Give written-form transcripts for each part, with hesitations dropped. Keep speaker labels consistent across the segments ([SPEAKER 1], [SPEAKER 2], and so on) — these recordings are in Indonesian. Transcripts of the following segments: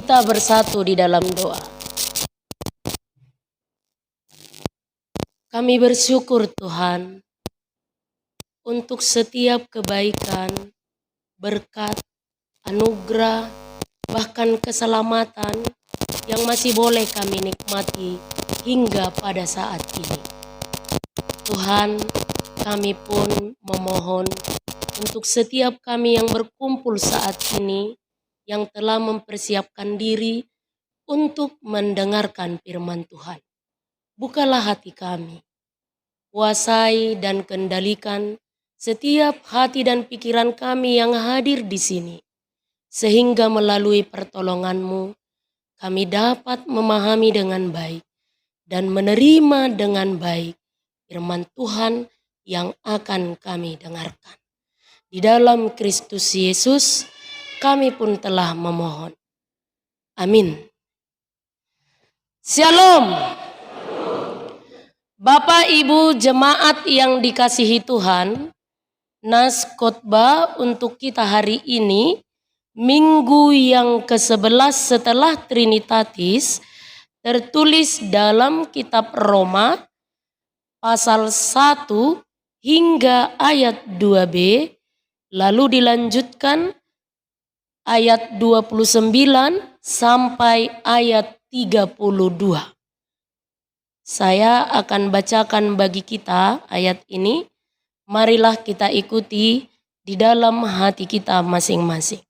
[SPEAKER 1] Kita bersatu di dalam doa. Kami bersyukur Tuhan untuk setiap kebaikan, berkat, anugerah, bahkan keselamatan yang masih boleh kami nikmati hingga pada saat ini. Tuhan, kami pun memohon untuk setiap kami yang berkumpul saat ini, yang telah mempersiapkan diri untuk mendengarkan firman Tuhan. Bukalah hati kami, kuasai dan kendalikan setiap hati dan pikiran kami yang hadir di sini, sehingga melalui pertolongan-Mu kami dapat memahami dengan baik dan menerima dengan baik firman Tuhan yang akan kami dengarkan. Di dalam Kristus Yesus kami pun telah memohon. Amin. Shalom. Bapak Ibu jemaat yang dikasihi Tuhan, nas khotbah untuk kita hari ini, minggu yang ke-11 setelah Trinitatis, tertulis dalam kitab Roma pasal 1 hingga ayat 2b, lalu dilanjutkan ayat 29 sampai ayat 32. Saya akan bacakan bagi kita ayat ini. Marilah kita ikuti di dalam hati kita masing-masing.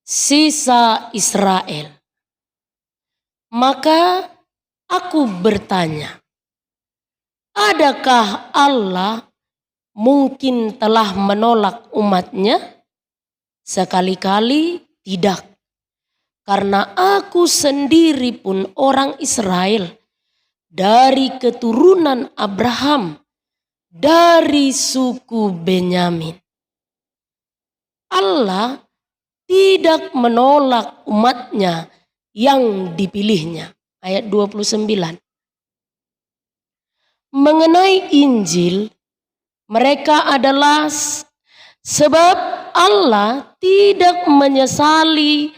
[SPEAKER 1] Sisa Israel. Maka aku bertanya, adakah Allah mungkin telah menolak umatnya? Sekali-kali tidak. Karena aku sendiri pun orang Israel, dari keturunan Abraham, dari suku Benyamin. Allah tidak menolak umatnya yang dipilihnya. Ayat 29. Mengenai Injil, mereka adalah sebab Allah tidak menyesali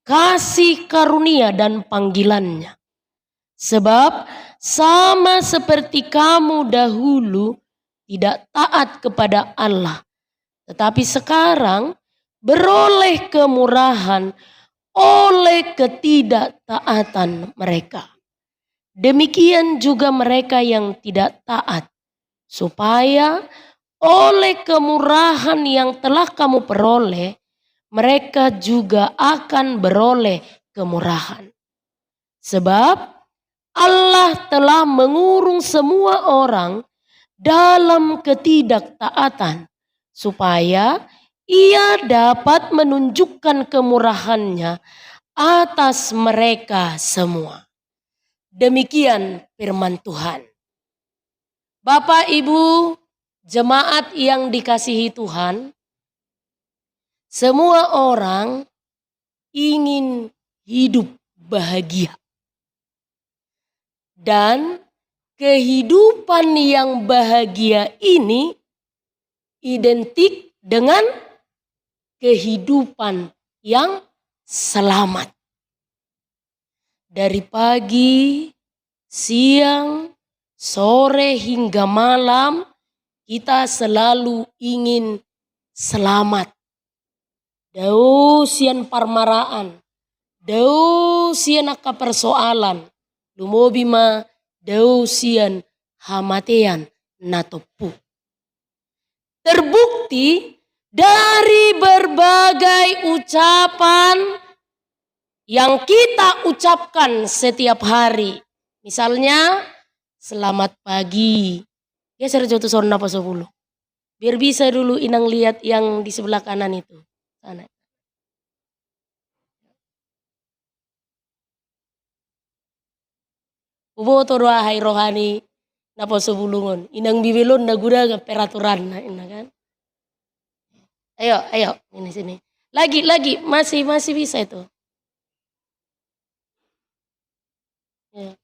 [SPEAKER 1] kasih karunia dan panggilannya. Sebab sama seperti kamu dahulu tidak taat kepada Allah, tetapi sekarang beroleh kemurahan oleh ketidaktaatan mereka. Demikian juga mereka yang tidak taat, supaya oleh kemurahan yang telah kamu peroleh, mereka juga akan beroleh kemurahan. Sebab Allah telah mengurung semua orang dalam ketidaktaatan, supaya Ia dapat menunjukkan kemurahannya atas mereka semua. Demikian firman Tuhan. Bapak Ibu jemaat yang dikasihi Tuhan, semua orang ingin hidup bahagia. Dan kehidupan yang bahagia ini identik dengan kehidupan yang selamat. Dari pagi, siang, sore hingga malam, kita selalu ingin selamat. Dau sian parmaraan, dau sian aka persoalan, lumobi ma dau sian hamatean natopu. Terbukti dari berbagai ucapan yang kita ucapkan setiap hari. Misalnya, selamat pagi. Ya saya jatuh sona pas 10. Biar bisa dulu inang lihat yang di sebelah kanan itu. Sana. Ubo to doa hai rohani napa sebulungon. Inang bibilon na guda peraturan na ina kan. Ayo ini sini. Lagi masih bisa itu. Ya.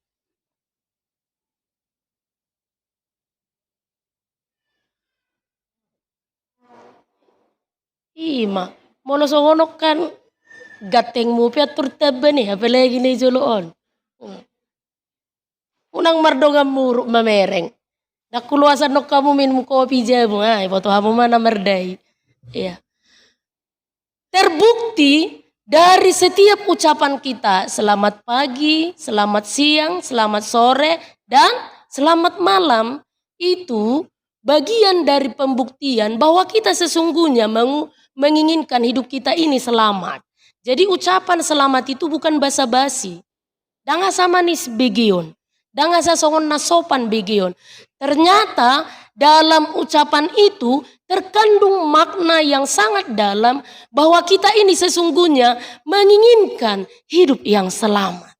[SPEAKER 1] Ima Molo songonok kan gateng mo piatur tebe nih apalagi nih joloon. Unang mardongam muruk mamereng. Nakuluasan nok kamu minum kopi jamu ay foto kamu mana merdai. Iya. Terbukti dari setiap ucapan kita selamat pagi, selamat siang, selamat sore, dan selamat malam itu bagian dari pembuktian bahwa kita sesungguhnya menginginkan hidup kita ini selamat. Jadi ucapan selamat itu bukan basa-basi. Danga sama nis begion. Danga sasongon nasopan begion. Ternyata dalam ucapan itu terkandung makna yang sangat dalam bahwa kita ini sesungguhnya menginginkan hidup yang selamat.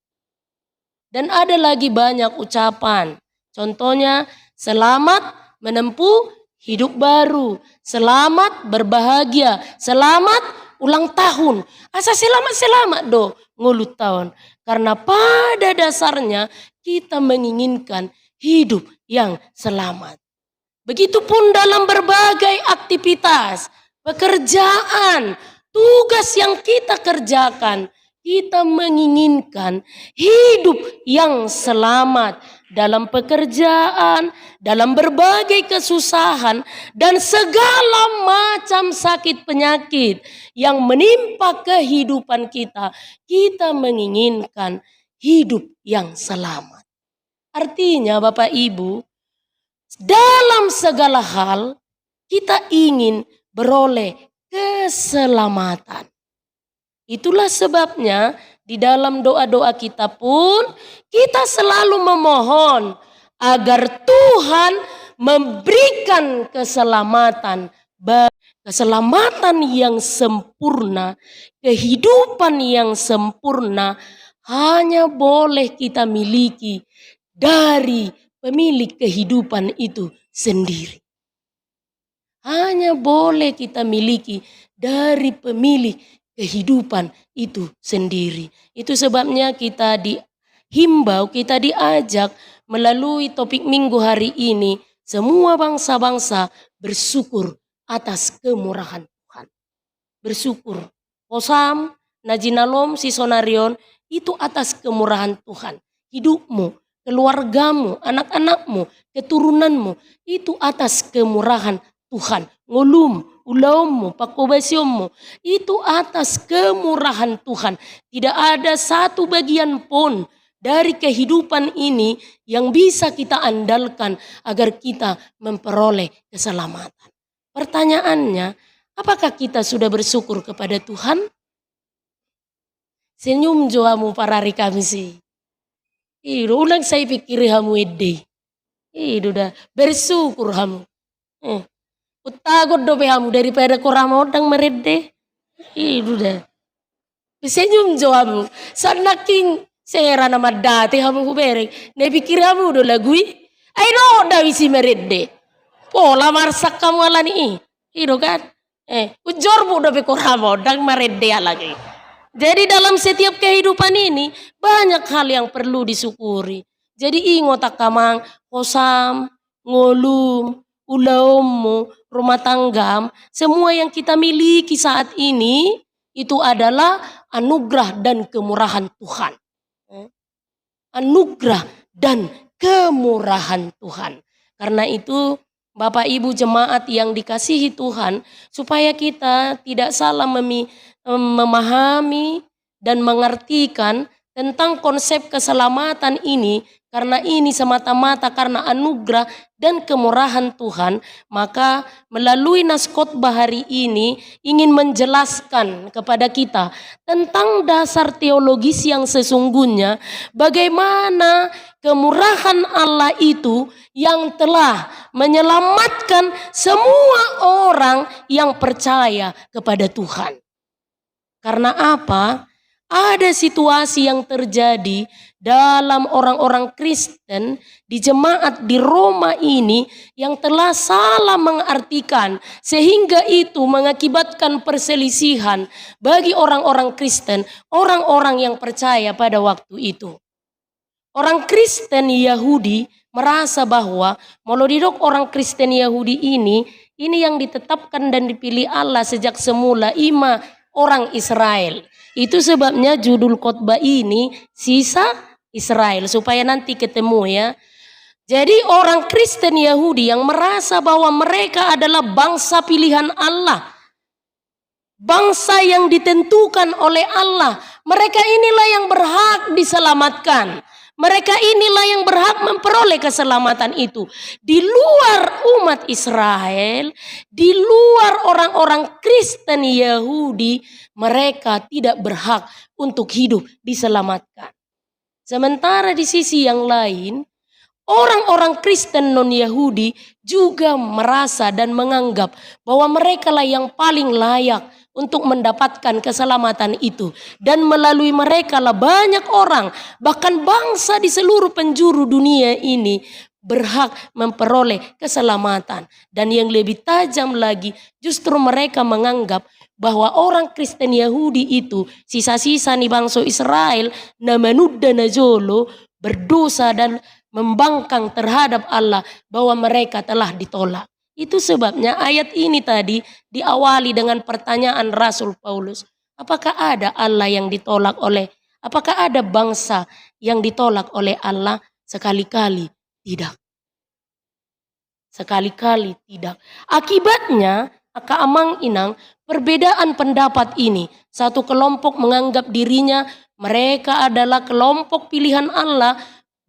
[SPEAKER 1] Dan ada lagi banyak ucapan. Contohnya selamat menempuh hidup baru, selamat berbahagia, selamat ulang tahun. Asa selamat-selamat do ngulut tahun. Karena pada dasarnya kita menginginkan hidup yang selamat. Begitupun dalam berbagai aktivitas, pekerjaan, tugas yang kita kerjakan, kita menginginkan hidup yang selamat dalam pekerjaan, dalam berbagai kesusahan, dan segala macam sakit penyakit yang menimpa kehidupan kita. Kita menginginkan hidup yang selamat. Artinya Bapak Ibu, dalam segala hal kita ingin beroleh keselamatan. Itulah sebabnya di dalam doa-doa kita pun kita selalu memohon agar Tuhan memberikan keselamatan, keselamatan yang sempurna, kehidupan yang sempurna hanya boleh kita miliki dari pemilik kehidupan itu sendiri. Hanya boleh kita miliki dari pemilik kehidupan itu sendiri. Itu sebabnya kita dihimbau, kita diajak melalui topik minggu hari ini. Semua bangsa-bangsa bersyukur atas kemurahan Tuhan. Bersyukur. Osam, Najinalom, Sisonarion itu atas kemurahan Tuhan. Hidupmu, keluargamu, anak-anakmu, keturunanmu itu atas kemurahan Tuhan. Ngolum, ulaumu, pakobasiomu itu atas kemurahan Tuhan. Tidak ada satu bagian pun dari kehidupan ini yang bisa kita andalkan agar kita memperoleh keselamatan. Pertanyaannya, apakah kita sudah bersyukur kepada Tuhan? Senyum joamu parari kami sih. Ulang saya pikir hamu ide. Dah bersyukur hamu. Utagod dobe hamu daripada korama odang merede. Dah. Senyum joamu. Sanaking sera nama dati hamu kubereng. Ne pikir hamu do lagui. Ay no dawisi merede. Pola marsak kamu alani. Kan. Ujor bu dobe korama odang merede lagi. Jadi dalam setiap kehidupan ini banyak hal yang perlu disyukuri. Jadi ingot akamang kosam, ngolum, ulaumu, rumah tanggam, semua yang kita miliki saat ini itu adalah anugerah dan kemurahan Tuhan. Anugerah dan kemurahan Tuhan. Karena itu Bapak Ibu jemaat yang dikasihi Tuhan, supaya kita tidak salah memahami dan mengartikan tentang konsep keselamatan ini, karena ini semata-mata karena anugerah dan kemurahan Tuhan, maka melalui naskotbah hari ini ingin menjelaskan kepada kita tentang dasar teologis yang sesungguhnya, bagaimana kemurahan Allah itu yang telah menyelamatkan semua orang yang percaya kepada Tuhan. Karena apa? Ada situasi yang terjadi dalam orang-orang Kristen di jemaat di Roma ini yang telah salah mengartikan, sehingga itu mengakibatkan perselisihan bagi orang-orang Kristen, orang-orang yang percaya pada waktu itu. Orang Kristen Yahudi merasa bahwa melodidok orang Kristen Yahudi ini yang ditetapkan dan dipilih Allah sejak semula ima orang Israel. Itu sebabnya judul khotbah ini sisa Israel, supaya nanti ketemu ya. Jadi orang Kristen Yahudi yang merasa bahwa mereka adalah bangsa pilihan Allah, bangsa yang ditentukan oleh Allah, mereka inilah yang berhak diselamatkan. Mereka inilah yang berhak memperoleh keselamatan itu. Di luar umat Israel, di luar orang-orang Kristen Yahudi, mereka tidak berhak untuk hidup diselamatkan. Sementara di sisi yang lain, orang-orang Kristen non-Yahudi juga merasa dan menganggap bahwa mereka lah yang paling layak untuk mendapatkan keselamatan itu. Dan melalui mereka lah banyak orang, bahkan bangsa di seluruh penjuru dunia ini berhak memperoleh keselamatan. Dan yang lebih tajam lagi, justru mereka menganggap bahwa orang Kristen Yahudi itu, sisa-sisa nih bangsa Israel, namanud dan najolo, berdosa dan membangkang terhadap Allah, bahwa mereka telah ditolak. Itu sebabnya ayat ini tadi diawali dengan pertanyaan Rasul Paulus. Apakah ada Allah yang ditolak apakah ada bangsa yang ditolak oleh Allah? Sekali-kali tidak. Sekali-kali tidak. Akibatnya, akaamang inang, perbedaan pendapat ini. Satu kelompok menganggap dirinya mereka adalah kelompok pilihan Allah,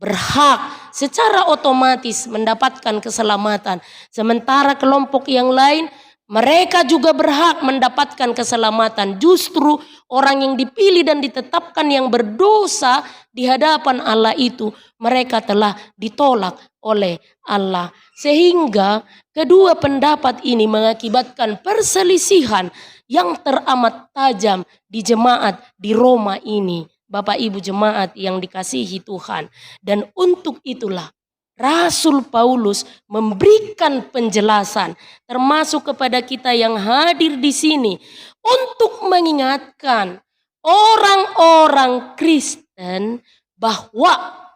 [SPEAKER 1] berhak secara otomatis mendapatkan keselamatan. Sementara kelompok yang lain, mereka juga berhak mendapatkan keselamatan. Justru orang yang dipilih dan ditetapkan yang berdosa di hadapan Allah itu, mereka telah ditolak oleh Allah. Sehingga kedua pendapat ini mengakibatkan perselisihan yang teramat tajam di jemaat di Roma ini. Bapak Ibu jemaat yang dikasihi Tuhan. Dan untuk itulah Rasul Paulus memberikan penjelasan termasuk kepada kita yang hadir di sini untuk mengingatkan orang-orang Kristen bahwa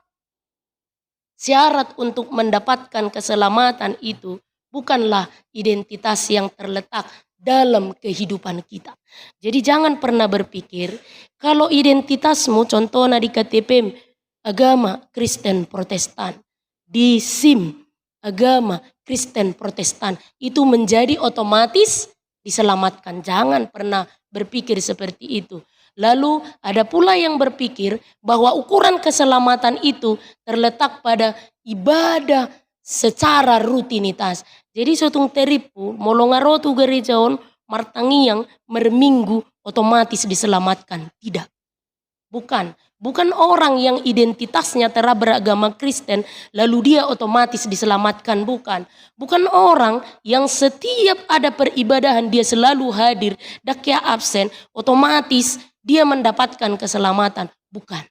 [SPEAKER 1] syarat untuk mendapatkan keselamatan itu bukanlah identitas yang terletak dalam kehidupan kita. Jadi jangan pernah berpikir kalau identitasmu contohnya di KTP agama Kristen Protestan, di SIM agama Kristen Protestan, itu menjadi otomatis diselamatkan. Jangan pernah berpikir seperti itu. Lalu ada pula yang berpikir bahwa ukuran keselamatan itu terletak pada ibadah secara rutinitas. Jadi sotung teripu molongarotu gerejaon martangiang merminggu otomatis diselamatkan. Tidak. Bukan orang yang identitasnya telah beragama Kristen lalu dia otomatis diselamatkan. Bukan orang yang setiap ada peribadahan dia selalu hadir, dakia absen, otomatis dia mendapatkan keselamatan. Bukan.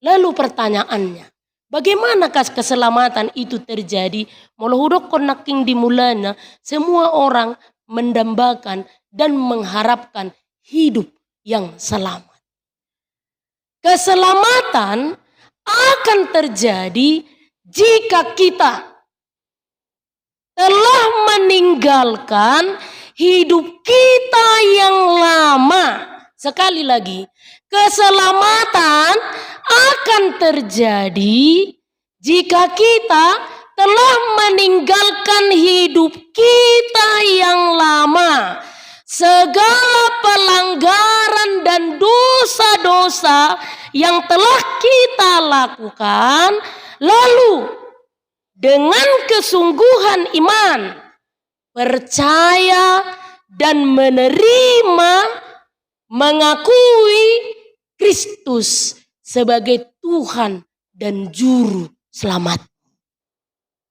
[SPEAKER 1] Lalu pertanyaannya, bagaimanakah keselamatan itu terjadi? Molohudok konaking dimulanya, semua orang mendambakan dan mengharapkan hidup yang selamat. Keselamatan akan terjadi jika kita telah meninggalkan hidup kita yang lama. Sekali lagi, keselamatan akan terjadi jika kita telah meninggalkan hidup kita yang lama. Segala pelanggaran dan dosa-dosa yang telah kita lakukan, lalu dengan kesungguhan iman, percaya dan menerima, mengakui Kristus sebagai Tuhan dan Juru Selamat.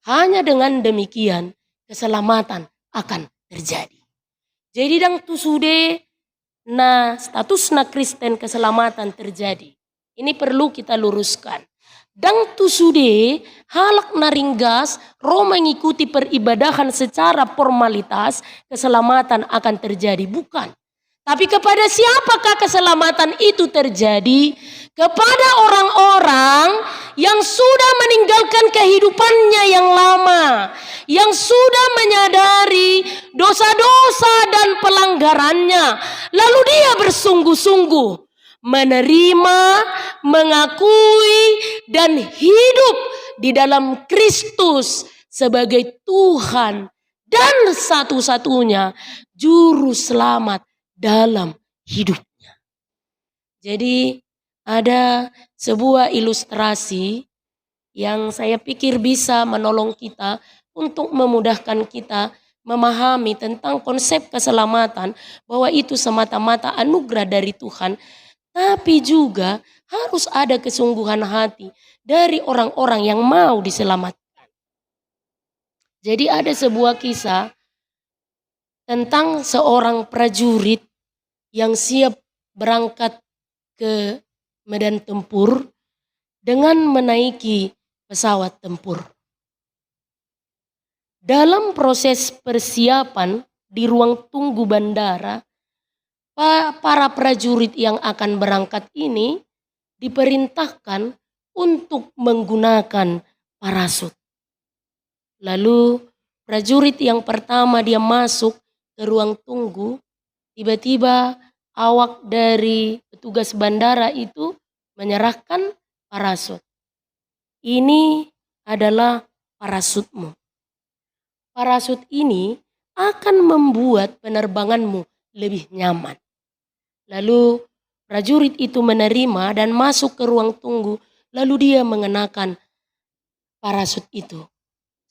[SPEAKER 1] Hanya dengan demikian keselamatan akan terjadi. Jadi dang tu sude na status na Kristen keselamatan terjadi. Ini perlu kita luruskan. Dang tu sude halak naringgas ro mengikuti peribadahan secara formalitas keselamatan akan terjadi. Bukan. Tapi kepada siapakah keselamatan itu terjadi? Kepada orang-orang yang sudah meninggalkan kehidupannya yang lama, yang sudah menyadari dosa-dosa dan pelanggarannya. Lalu dia bersungguh-sungguh menerima, mengakui, dan hidup di dalam Kristus sebagai Tuhan dan satu-satunya juru selamat dalam hidupnya. Jadi ada sebuah ilustrasi yang saya pikir bisa menolong kita untuk memudahkan kita memahami tentang konsep keselamatan, bahwa itu semata-mata anugerah dari Tuhan, tapi juga harus ada kesungguhan hati dari orang-orang yang mau diselamatkan. Jadi ada sebuah kisah tentang seorang prajurit yang siap berangkat ke medan tempur dengan menaiki pesawat tempur. Dalam proses persiapan di ruang tunggu bandara, para prajurit yang akan berangkat ini diperintahkan untuk menggunakan parasut. Lalu prajurit yang pertama dia masuk ke ruang tunggu, tiba-tiba awak dari petugas bandara itu menyerahkan parasut. Ini adalah parasutmu. Parasut ini akan membuat penerbanganmu lebih nyaman. Lalu prajurit itu menerima dan masuk ke ruang tunggu, lalu dia mengenakan parasut itu.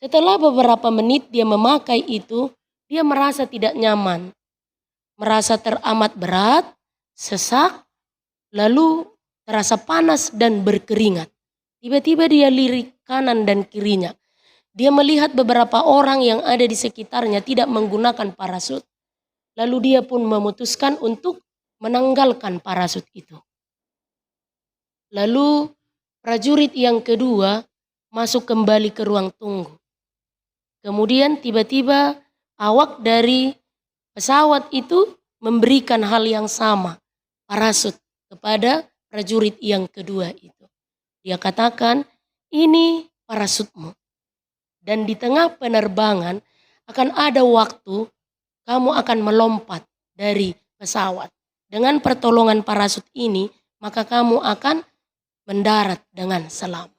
[SPEAKER 1] Setelah beberapa menit dia memakai itu, dia merasa tidak nyaman. Merasa teramat berat, sesak, lalu terasa panas dan berkeringat. Tiba-tiba dia lirik kanan dan kirinya. Dia melihat beberapa orang yang ada di sekitarnya tidak menggunakan parasut. Lalu dia pun memutuskan untuk menanggalkan parasut itu. Lalu prajurit yang kedua masuk kembali ke ruang tunggu. Kemudian tiba-tiba awak dari pesawat itu memberikan hal yang sama, parasut, kepada prajurit yang kedua itu. Dia katakan, ini parasutmu. Dan di tengah penerbangan akan ada waktu kamu akan melompat dari pesawat. Dengan pertolongan parasut ini, maka kamu akan mendarat dengan selamat.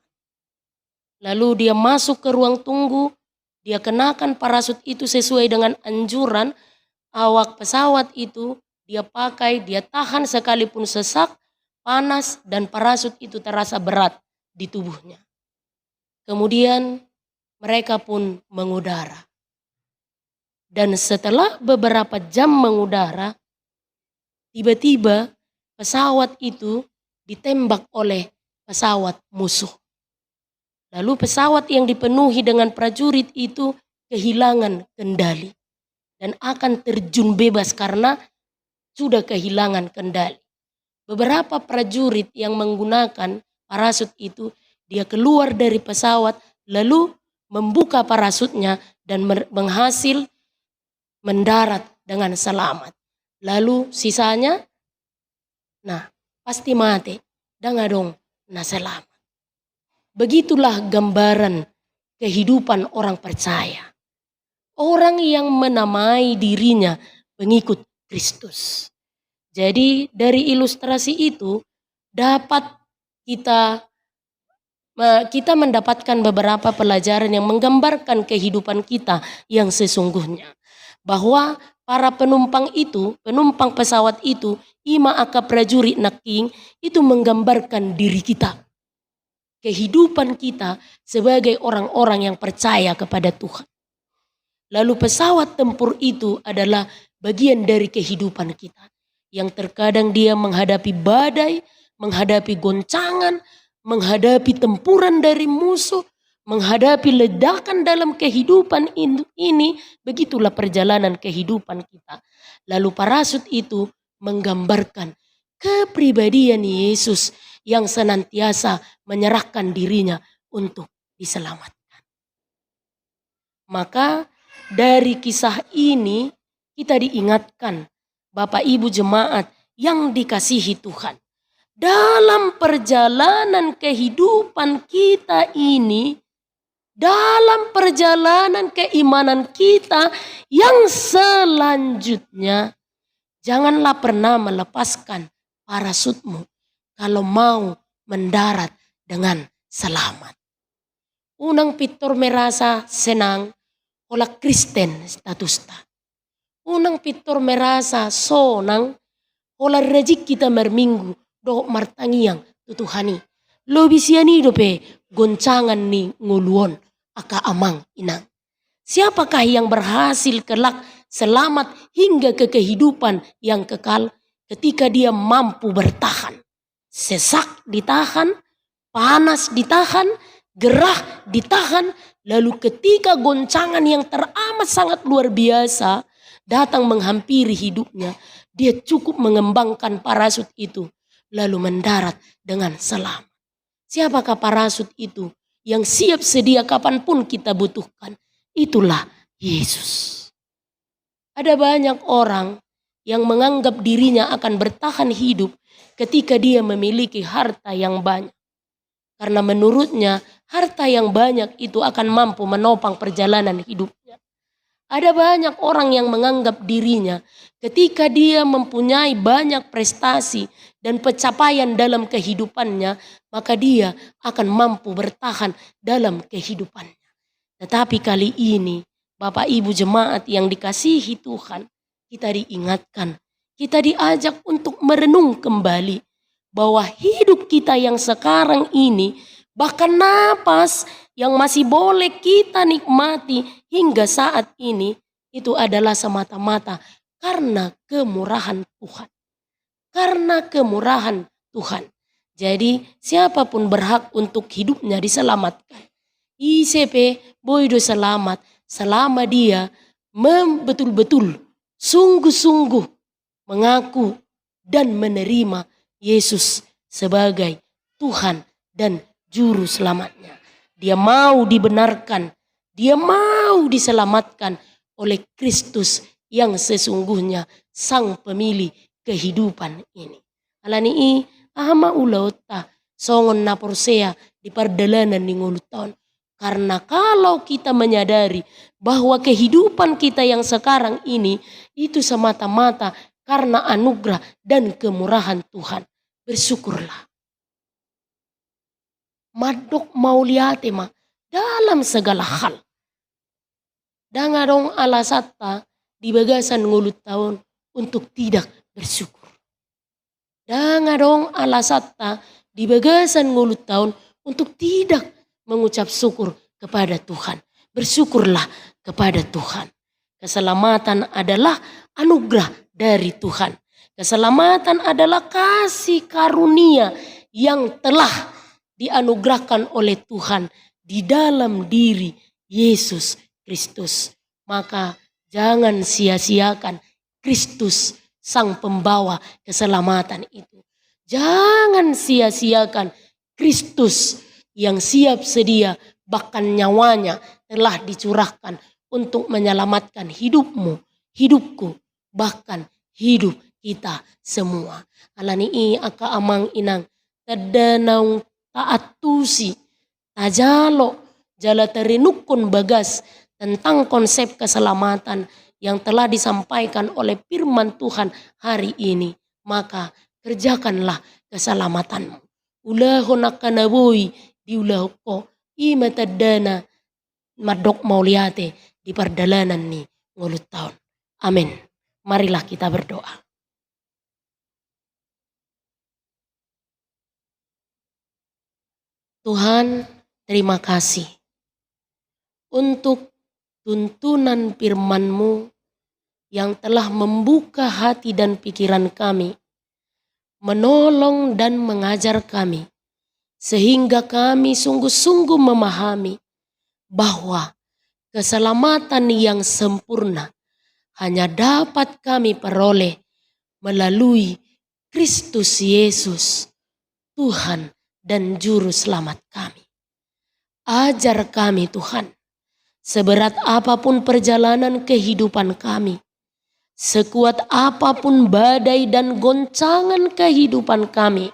[SPEAKER 1] Lalu dia masuk ke ruang tunggu, dia kenakan parasut itu sesuai dengan anjuran awak pesawat itu, dia pakai, dia tahan sekalipun sesak, panas, dan parasut itu terasa berat di tubuhnya. Kemudian mereka pun mengudara. Dan setelah beberapa jam mengudara, tiba-tiba pesawat itu ditembak oleh pesawat musuh. Lalu pesawat yang dipenuhi dengan prajurit itu kehilangan kendali dan akan terjun bebas karena sudah kehilangan kendali. Beberapa prajurit yang menggunakan parasut itu, dia keluar dari pesawat lalu membuka parasutnya dan berhasil mendarat dengan selamat. Lalu sisanya, pasti mati. Dong, selamat. Begitulah gambaran kehidupan orang percaya. Orang yang menamai dirinya pengikut Kristus. Jadi dari ilustrasi itu dapat kita mendapatkan beberapa pelajaran yang menggambarkan kehidupan kita yang sesungguhnya. Bahwa para penumpang pesawat itu, ima aka prajurit naking, itu menggambarkan diri kita. Kehidupan kita sebagai orang-orang yang percaya kepada Tuhan. Lalu pesawat tempur itu adalah bagian dari kehidupan kita. Yang terkadang dia menghadapi badai, menghadapi goncangan, menghadapi tempuran dari musuh, menghadapi ledakan dalam kehidupan ini. Begitulah perjalanan kehidupan kita. Lalu parasut itu menggambarkan kepribadian Yesus yang senantiasa menyerahkan dirinya untuk diselamatkan. Maka dari kisah ini kita diingatkan, Bapak Ibu jemaat yang dikasihi Tuhan. Dalam perjalanan kehidupan kita ini, dalam perjalanan keimanan kita yang selanjutnya. Janganlah pernah melepaskan parasutmu kalau mau mendarat dengan selamat. Unang pitor merasa senang, ola Kristen statusta. Unang pitor merasa sonang, ola rejik kita merminggu, do martangiang tutuhani. Lobi siani dope goncangan ni nguluon aka amang inang. Siapakah yang berhasil kelak selamat hingga ke kehidupan yang kekal ketika dia mampu bertahan. Sesak ditahan, panas ditahan, gerah ditahan. Lalu ketika goncangan yang teramat sangat luar biasa datang menghampiri hidupnya, dia cukup mengembangkan parasut itu lalu mendarat dengan selamat. Siapakah parasut itu yang siap sedia kapanpun kita butuhkan? Itulah Yesus. Ada banyak orang yang menganggap dirinya akan bertahan hidup ketika dia memiliki harta yang banyak. Karena menurutnya harta yang banyak itu akan mampu menopang perjalanan hidupnya. Ada banyak orang yang menganggap dirinya ketika dia mempunyai banyak prestasi dan pencapaian dalam kehidupannya, maka dia akan mampu bertahan dalam kehidupannya. Tetapi kali ini Bapak Ibu jemaat yang dikasihi Tuhan, kita diingatkan, kita diajak untuk merenung kembali bahwa hidup kita yang sekarang ini, bahkan napas yang masih boleh kita nikmati hingga saat ini, itu adalah semata-mata karena kemurahan Tuhan. Karena kemurahan Tuhan. Jadi siapapun berhak untuk hidupnya diselamatkan. ICP boydo selamat selama dia betul-betul sungguh-sungguh mengaku dan menerima Yesus sebagai Tuhan dan Juru Selamatnya. Dia mau dibenarkan, dia mau diselamatkan oleh Kristus yang sesungguhnya sang pemilih kehidupan ini. Alani ahama ulaota songon na porsea di pardalanan ni nguluton. Karena kalau kita menyadari bahwa kehidupan kita yang sekarang ini itu semata-mata karena anugerah dan kemurahan Tuhan, bersyukurlah. Madok mauliate ma dalam segala hal. Dangadong alasata di bagasan ngulut tahun untuk tidak bersyukur. Dangadong alasata di bagasan ngulut tahun untuk tidak mengucap syukur kepada Tuhan. Bersyukurlah kepada Tuhan. Keselamatan adalah anugerah dari Tuhan. Keselamatan adalah kasih karunia yang telah dianugerahkan oleh Tuhan di dalam diri Yesus Kristus. Maka jangan sia-siakan Kristus sang pembawa keselamatan itu. Jangan sia-siakan Kristus yang siap sedia bahkan nyawanya telah dicurahkan untuk menyelamatkan hidupmu, hidupku, bahkan hidup kita semua. Alani aka amang inang tadanaung taatusi tajalo jala terinukun bagas tentang konsep keselamatan yang telah disampaikan oleh firman Tuhan hari ini. Maka kerjakanlah keselamatanmu. Ulahon akanabui diulah ko imatadana madok mauliate di pardalanan ni ngulut tahun. Amin. Marilah kita berdoa. Tuhan, terima kasih untuk tuntunan firman-Mu yang telah membuka hati dan pikiran kami, menolong dan mengajar kami, sehingga kami sungguh-sungguh memahami bahwa keselamatan yang sempurna hanya dapat kami peroleh melalui Kristus Yesus, Tuhan dan Juru Selamat kami. Ajar kami Tuhan, seberat apapun perjalanan kehidupan kami, sekuat apapun badai dan goncangan kehidupan kami,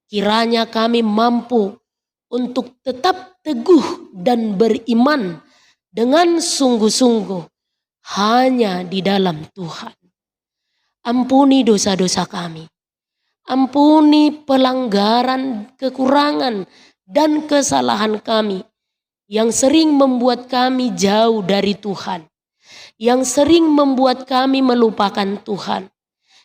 [SPEAKER 1] kiranya kami mampu untuk tetap teguh dan beriman dengan sungguh-sungguh hanya di dalam Tuhan. Ampuni dosa-dosa kami. Ampuni pelanggaran, kekurangan, dan kesalahan kami yang sering membuat kami jauh dari Tuhan, yang sering membuat kami melupakan Tuhan,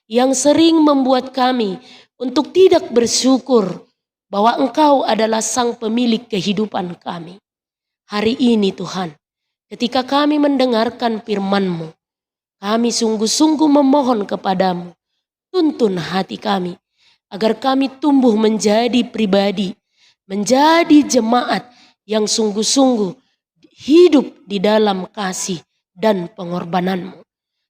[SPEAKER 1] yang sering membuat kami untuk tidak bersyukur bahwa Engkau adalah Sang Pemilik kehidupan kami. Hari ini Tuhan, ketika kami mendengarkan firman-Mu, kami sungguh-sungguh memohon kepadamu, tuntun hati kami, agar kami tumbuh menjadi pribadi, menjadi jemaat yang sungguh-sungguh hidup di dalam kasih dan pengorbanan-Mu.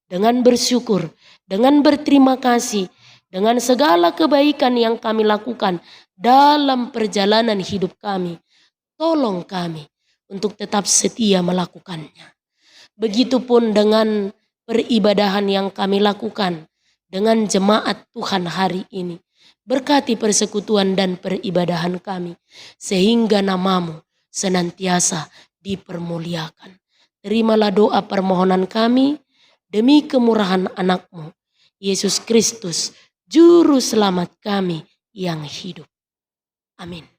[SPEAKER 1] Dengan bersyukur, dengan berterima kasih, dengan segala kebaikan yang kami lakukan dalam perjalanan hidup kami, tolong kami untuk tetap setia melakukannya. Begitupun dengan peribadahan yang kami lakukan dengan jemaat Tuhan hari ini. Berkati persekutuan dan peribadahan kami, sehingga nama-Mu senantiasa dipermuliakan. Terimalah doa permohonan kami demi kemurahan anak-Mu, Yesus Kristus, Juru Selamat kami yang hidup. Amin.